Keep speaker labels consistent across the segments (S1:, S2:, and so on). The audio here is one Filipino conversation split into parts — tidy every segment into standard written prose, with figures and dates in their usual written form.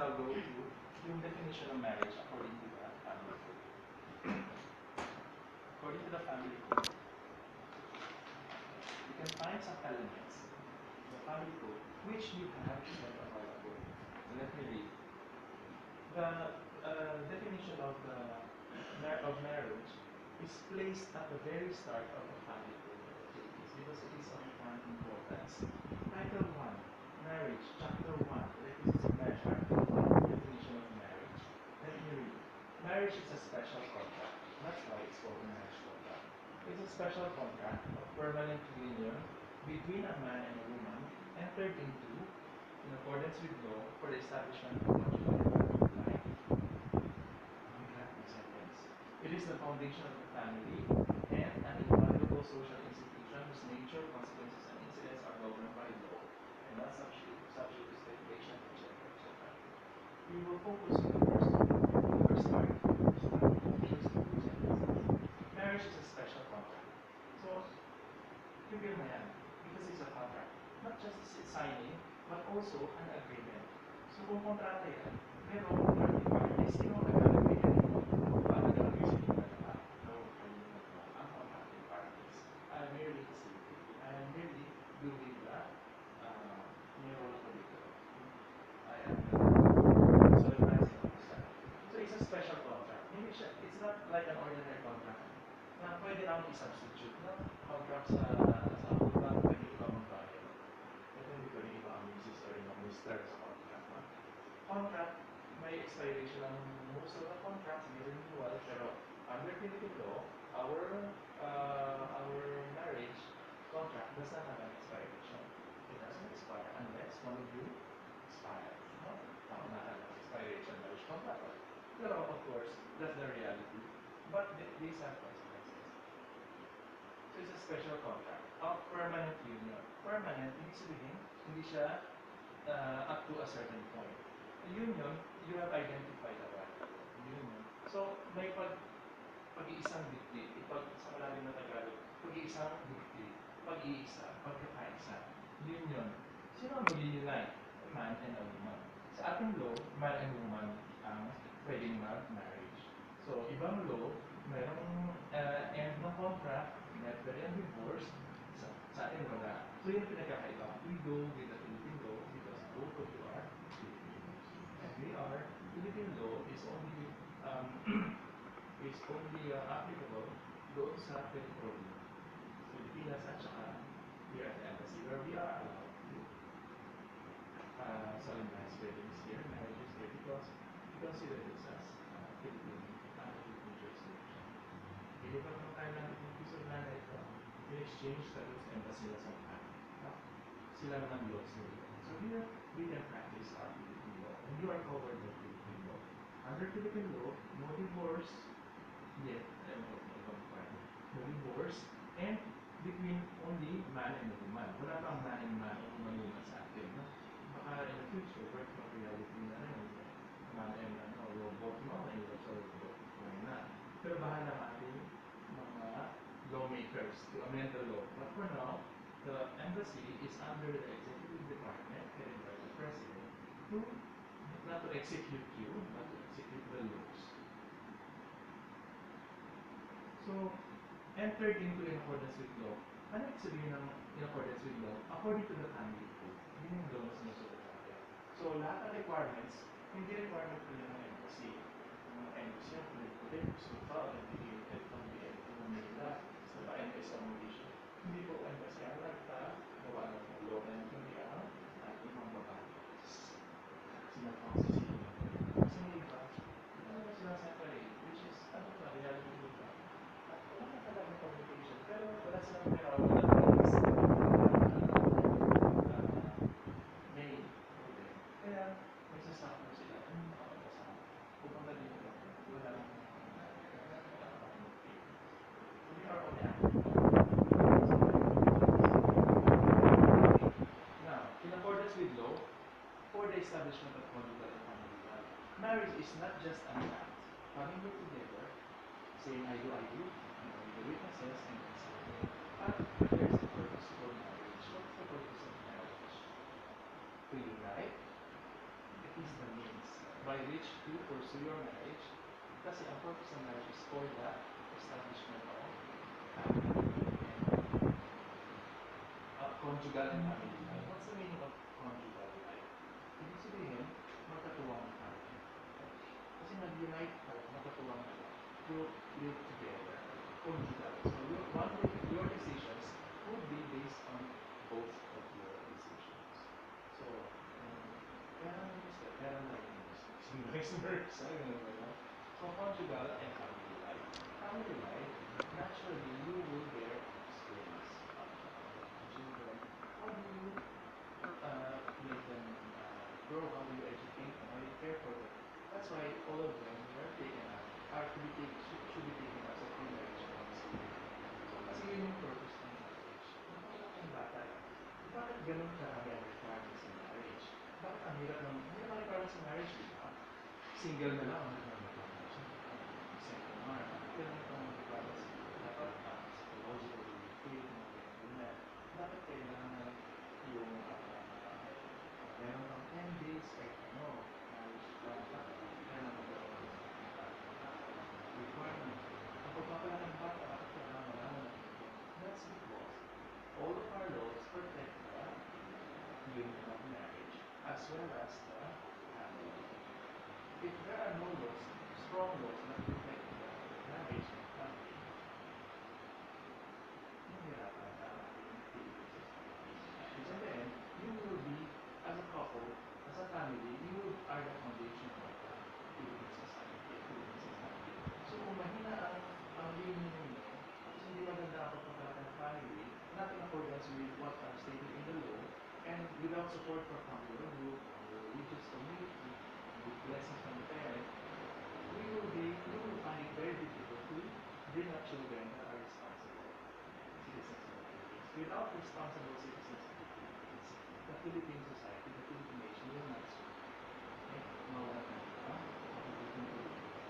S1: now go to yung definition of marriage according to the family code. According to the family code, you can find some elements in the family code which we have said a while ago. So let me read. The definition of marriage is placed at the very start of the family code of the Philippines because it is of one importance. Title 1, Marriage, Chapter 1, Requisites of Marriage, Article 1, Definition of Marriage. Let me read. Marriage is a special contract. That's why it's called a marriage contract. It's a special contract of permanent union between a man and a woman entered into in accordance with law for the establishment of conjugal and married life. It is the foundation of the family and an invaluable social institution whose nature, consequences, and incidents are governed by law and not subject to speculation, etc., etc. We will focus on the first part. Marriage is a special contract. So, figure mo yan, because it's a contract. Not just signing, but also an agreement. So, kung kontrata yan, pero third parties, sino ang nag-agree yan? Paano nag-agree sa inyo na no, ang contracting parties? I am merely facilitating. I am merely doing the role of dito. I am solemnizing of the Senate. So, it's a special contract. It's not like an ordinary contract na pwede namin i-substitute na contract sa asawa, pwede iba ang bayan. Ito hindi pwede iba ang misis or ibang mister sa contract. Contract, may expiration ng most of the contracts, may renewal, pero under Philippine law, our marriage contract does not have an expiration. It doesn't expire unless one of you expires. No? Not an expiration marriage contract. Pero of course, that's the reality. But these have consequences. So it's a special contract of permanent union. Permanent, ibig sabihin, hindi siya up to a certain point. Union, you have identified a right. Union. So, may pag-iisang dikti, sa malalim na Tagalog, pag-iisang dikti, pag-iisa, pagkakaisa. Union. Sino ang mag-unite? A man and a woman. Sa ating law, man and woman ang pwedeng mag-marriage. So, ibang law, mayroong end ng contract, never and divorce, sa atin wala. So, yung pinagkakaiba, we go with the Philippine law because both of you are Filipinos. And we are, Philippine law is only applicable doon sa territory. Pilipinas at saka here at the embassy where we are allowed to solemnize weddings here, marriages here because we consider this as Philippine jurisdiction. Ilipat mo tayo ng piece of land ito, in-exchange sa doon sa embassy na sa mga. Sila ng laws nila. So here, we can practice our Philippine law. And you are covered by Philippine law. Under Philippine law, no divorce yet, no divorce, and between only man and woman. Wala pang man and man o woman sa atin. No? Baka in the future, work ng reality na rin. Man and robot mo, and also robot na. Pero bahala ng ating mga lawmakers to amend the law. But for now, the embassy is under the executive department headed by the president to not to execute you, but to execute the laws. So, entered into in accordance with law. Ano ibig sabihin ng in accordance with law? According to the family code. Yun yung law na sinusunod natin. So, lahat ng requirements, hindi requirement ko ng embassy. Ang embassy ang kulit-kulit, gusto pa, nagigilid pang BL, nila, sa ba embassy ang issue. Hindi po embassy ang gawa ng law na hindi ang ating mga babae. Sinapang sa sila. Kasi may iba, ano ba sila separate, which is, ano ba, reality nila. Wala na talagang communication, pero wala silang perawan na things may problem. Kaya, magsasuffer sila, ano makakasama. Pupunta dito lang, wala lang so we are on the now, in accordance with law, for the establishment of conjugal and family life, marriage is not just an act, coming together, saying I do, and all the witnesses and consulting, but there is a purpose for marriage. What's the purpose of marriage? To unite. It is the means. by which to pursue your marriage. Kasi ang purpose ng marriage is for the establishment of family and conjugal and family life. What's the meaning of conjugal life? Ibig sabihin, magkatuwang ang family. Kasi nag-unite ka, magkatuwang ka to live together. Conjugal. So your decisions would be based on both of your decisions. So, kaya naman gusto, kaya naman vice versa, ganun ba yun? So, conjugal and family life. Family life, naturally, you will bear offspring. Children, how do you make them grow? How do you educate them? How do you care for them? That's why all of them were taken up, should be taken up sa pre-marriage counseling. So, kasi yun yung purpose ng marriage. Ang bata, bakit ganun karami ang requirements ng marriage? Bakit ang hirap ng requirements ng marriage, di ba? Single na lang ang requirements. Second one, ganun ang requirements. Dapat psychologically fit, ganyan. Bakit kailangan yung meron kang 10 days kahit marriage plan, bakit kailangan magkaroon requirement? Ang pagpapala ng bata, bakit kailangan malaman natin? That's because all of our laws protect the union of marriage as well as the family. If there are no laws, strong laws that protect the marriage and family, mahirapan ang ating Philippine society. Because in the end, you will be, as a couple, as a family, you are the foundation of the Philippine society. So kung mahina ang union ninyo, tapos hindi maganda ang pagpapalaki ng family, not in accordance with what are stated in the law, and without support from your group, from your religious community, with blessings from the parent, you will find it very difficult to bring up children that are responsible citizens of the Philippines. Without responsible citizens of the Philippines, the Philippine society, the Philippine nation will not survive. Okay? Mawala na ito.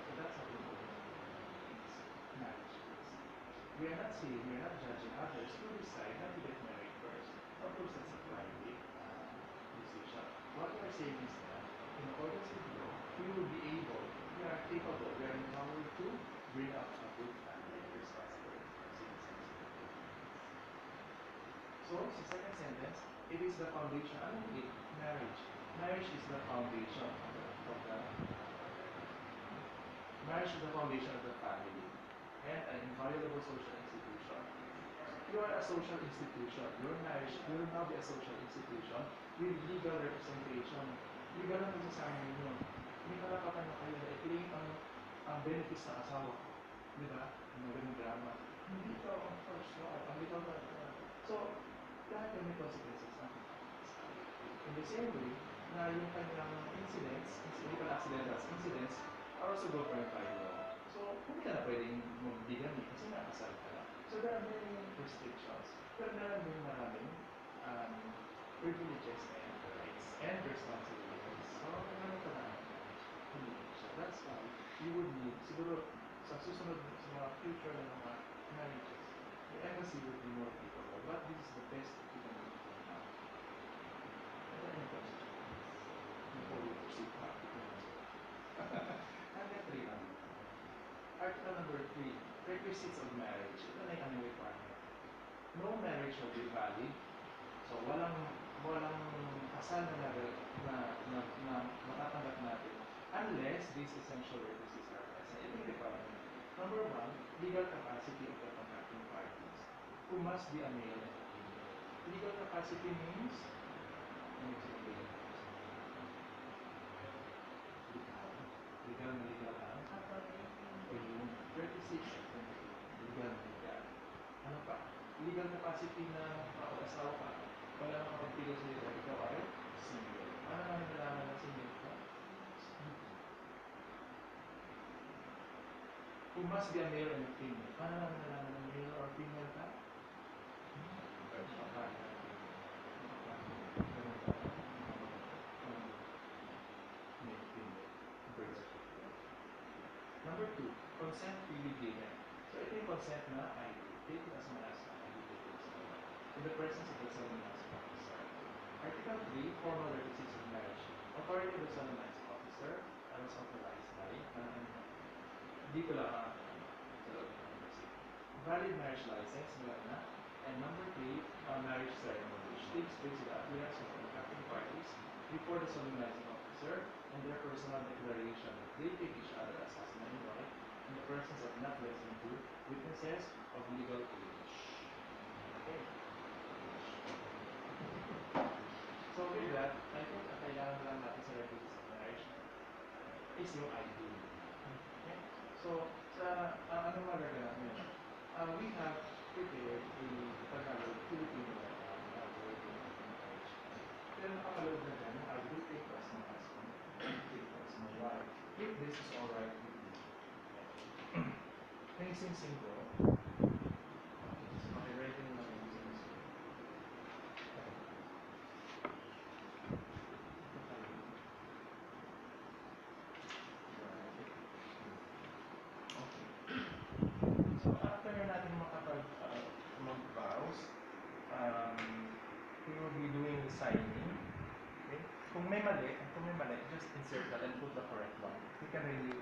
S1: So that's how important marriage is. We are not saying, we are not judging others who decide not to get married first. Of course, that's a private decision. What we are saying is that, in accordance with law, we will be able, we are capable, we are empowered to bring up a good family and responsible citizens. So, sa second sentence, it is the foundation. Ano it? Marriage. Marriage is the foundation of the marriage is the foundation of the family and an inviolable social institution. You are a social institution. Your marriage will now be a social institution with legal representation. Legal na magsasama ninyo. May karapatan na kayo na i-claim ang benefits ng asawa ko. Di ba? Magandang drama. Hindi ka ang first wife. Ang bitaw na. So, lahat yung may consequences na. In the same way, na yung kanyang incidents, hindi pala accidentals, incidents, are also governed by law. So, hindi ka na pwedeng magbigami kasi nakasal ka na. So, there are many restrictions. Pero meron din maraming privileges and rights and responsibilities. So, ano ka na? So, that's why you would need, siguro, sa susunod sa mga future na mga marriages, the embassy would be more capable. But this is the best that you can do for now. Are there any questions? Before we proceed practically. Hanggang 3 lang. Article number 3, requisites of marriage. Ito na yung aming requirement. No marriage shall be valid. So, walang kasal na matatanggap natin unless these essential requisites are present. Ito yung requirement. Number 1, legal capacity of the contracting parties, who must be a male and a female. Legal capacity means, legal na legal ang o yung 36 legal na legal. Ano pa? Legal capacity na makapag-asawa ka, wala nang kapagpigil sa iyo, ikaw ay single. Paano namin nalaman na single ka? Who must be a male and a female. Paano namin nalaman na male or female ka? Number 2, consent freely given. So ito yung consent na I take it as my husband, I will take it as my wife. In the presence of the solemnizing officer. Article 3, formal requisites of marriage. Authority of the solemnizing officer. I was authorized by, dito lang sa loob ng university. Valid marriage license, wala na. And number 3, marriage ceremony, which takes place with the appearance of the contracting parties before the solemnizing officer and their personal declaration that they take each other as husband and wife in the presence of not less than 2 witnesses of legal age. Okay. So with that, I think ang kailangan lang natin sa regulations of marriage is yung ID. Okay? So, sa ano magaganap nyo? We have prepared a Tagalog Filipino word in marriage. Pero nakakaloob na dyan, I will take you as my husband, I will take you as my wife, if this is alright with you. Can you sing ko? Okay, so makirate nyo lang yung sing. So after natin mag-vows, we will be doing the signing. Okay? Kung may mali, just insert that and put the correct one. We can really